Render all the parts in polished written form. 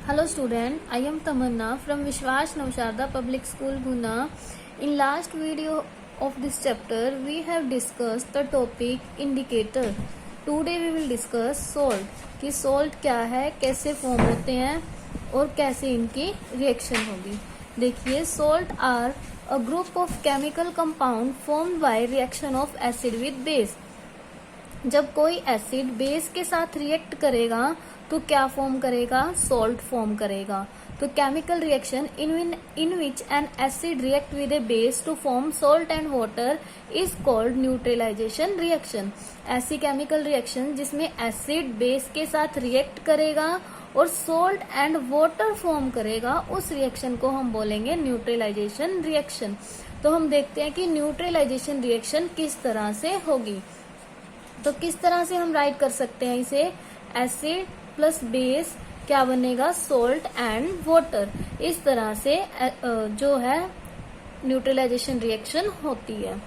Hello student, I am Tamanna from Vishwas Navsharda Public School Guna. In last video of this chapter, we have discussed the topic indicator. Today we will discuss salt. कि salt क्या है, कैसे form होते हैं और कैसे इनकी reaction होगी. देखिए salt are a group of chemical compound formed by reaction of acid with base. जब कोई एसिड बेस के साथ रिएक्ट करेगा तो क्या फॉर्म करेगा, सॉल्ट फॉर्म करेगा. तो chemical reaction in which an acid react with a base to form salt and water is called neutralisation reaction. ऐसी केमिकल रिएक्शन जिसमें एसिड बेस के साथ रिएक्ट करेगा और सॉल्ट एंड वाटर फॉर्म करेगा, उस रिएक्शन को हम बोलेंगे न्यूट्रलाइजेशन रिएक्शन. तो हम देखते हैं कि न्यूट्रलाइजेशन रिएक्शन किस तरह से होगी. तो किस तरह से हम राइट कर सकते हैं इसे, एसिड प्लस बेस क्या बनेगा, सोल्ट एंड वाटर. इस तरह से जो है न्यूट्रलाइजेशन रिएक्शन होती है.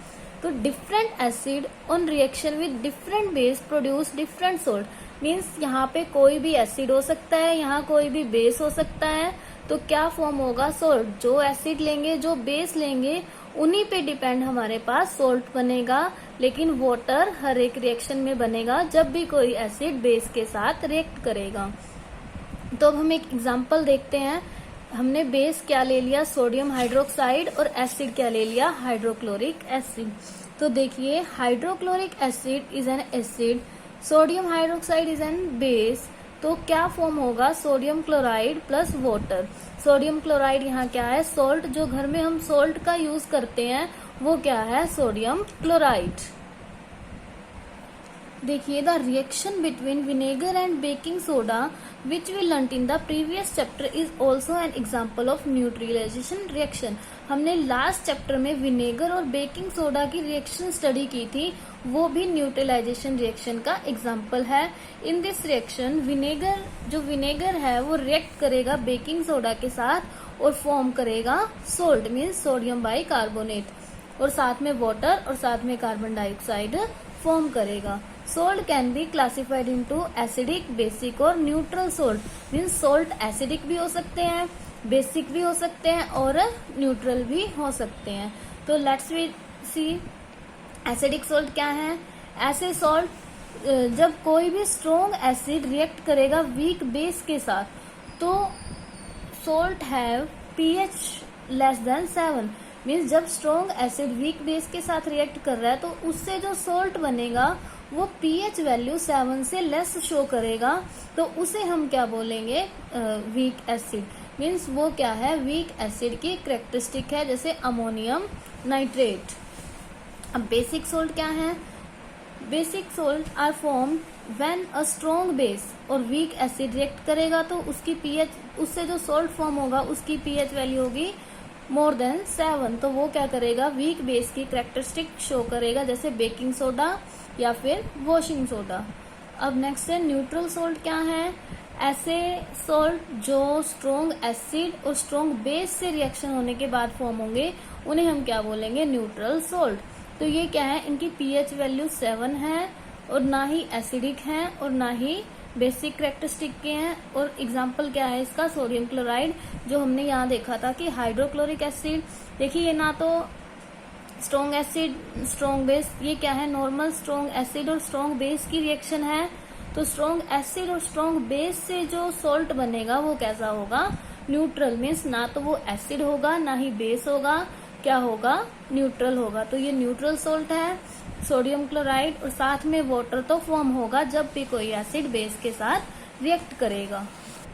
तो different acid on reaction with different base produce different salt. Means यहाँ पे कोई भी एसिड हो सकता है, यहाँ कोई भी बेस हो सकता है. तो क्या फॉर्म होगा, सोल्ट. जो एसिड लेंगे, जो बेस लेंगे, उन्हीं पे डिपेंड हमारे पास सोल्ट बनेगा. लेकिन वाटर हर एक रिएक्शन में बनेगा जब भी कोई एसिड बेस के साथ रिएक्ट करेगा. तो अब हम एक एग्जांपल देखते हैं. हमने बेस क्या ले लिया, सोडियम हाइड्रोक्साइड, और एसिड क्या ले लिया, हाइड्रोक्लोरिक एसिड. तो देखिए hydrochloric acid is an acid, sodium hydroxide is an base. तो क्या फॉर्म होगा, sodium chloride plus water. Sodium chloride यहाँ क्या है, सॉल्ट. जो घर में हम सॉल्ट का यूज करते हैं वो क्या है, सोडियम क्लोराइड. देखिए the reaction between vinegar and baking soda which we learned in the previous chapter is also an example of neutralisation reaction. हमने लास्ट चैप्टर में विनेगर और बेकिंग सोडा की रिएक्शन स्टडी की थी, वो भी न्यूट्रलाइजेशन रिएक्शन का एग्जाम्पल है. इन दिस रिएक्शन जो विनेगर है वो रिएक्ट करेगा बेकिंग सोडा के साथ और फॉर्म करेगा salt, means sodium bicarbonate, और साथ में वाटर और साथ में कार्बन डाइऑक्साइड फॉर्म करेगा. Salt can be classified into acidic, basic और neutral salt. Means salt acidic भी हो सकते हैं, बेसिक भी हो सकते हैं और न्यूट्रल भी हो सकते हैं. तो let's we see acidic salt क्या है. ऐसे सोल्ट जब कोई भी स्ट्रॉन्ग एसिड रिएक्ट करेगा वीक बेस के साथ, तो salt have pH less than 7. Means जब स्ट्रॉन्ग एसिड वीक बेस के साथ रिएक्ट कर रहा है तो उससे जो सोल्ट बनेगा वो pH वैल्यू 7 से लेस शो करेगा. तो उसे हम क्या बोलेंगे, वीक एसिड. मीन्स वो क्या है, वीक एसिड की कैरेक्टरिस्टिक है, जैसे अमोनियम नाइट्रेट. अब बेसिक सोल्ट क्या है. Basic salt are form when a strong base और वीक एसिड रिएक्ट करेगा तो उसकी pH, उससे जो सोल्ट फॉर्म होगा उसकी pH वैल्यू होगी मोर देन 7. तो वो क्या करेगा, वीक बेस की कैरेक्टरिस्टिक शो करेगा, जैसे बेकिंग सोडा या फिर वॉशिंग सोडा. अब नेक्स्ट है न्यूट्रल सोल्ट क्या है. ऐसे सोल्ट जो स्ट्रॉन्ग एसिड और स्ट्रॉन्ग बेस से रिएक्शन होने के बाद फॉर्म होंगे, उन्हें हम क्या बोलेंगे, न्यूट्रल सोल्ट. तो ये क्या है, इनकी pH वैल्यू 7 है और ना ही एसिडिक है और ना ही बेसिक कैरेक्टरिस्टिक के हैं. और एग्जाम्पल क्या है इसका, सोडियम क्लोराइड, जो हमने यहाँ देखा था कि हाइड्रोक्लोरिक एसिड. देखिए ये ना तो स्ट्रॉन्ग एसिड स्ट्रॉन्ग बेस, ये क्या है, नॉर्मल स्ट्रॉन्ग एसिड और स्ट्रॉन्ग बेस की रिएक्शन है. तो स्ट्रॉन्ग एसिड और स्ट्रॉन्ग बेस से जो सोल्ट बनेगा वो कैसा होगा, न्यूट्रल. मीन्स ना तो वो एसिड होगा ना ही बेस होगा, क्या होगा, न्यूट्रल होगा. तो ये न्यूट्रल सोल्ट है, सोडियम क्लोराइड, और साथ में वाटर तो फॉर्म होगा जब भी कोई एसिड बेस के साथ रिएक्ट करेगा.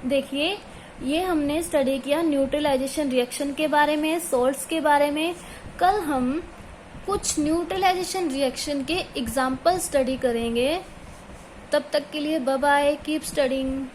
देखिए ये हमने स्टडी किया न्यूट्रलाइजेशन रिएक्शन के बारे में, सोल्ट्स के बारे में. कल हम कुछ न्यूट्रलाइजेशन रिएक्शन के एग्जाम्पल स्टडी करेंगे. तब तक के लिए बाय बाय, कीप स्टडिंग.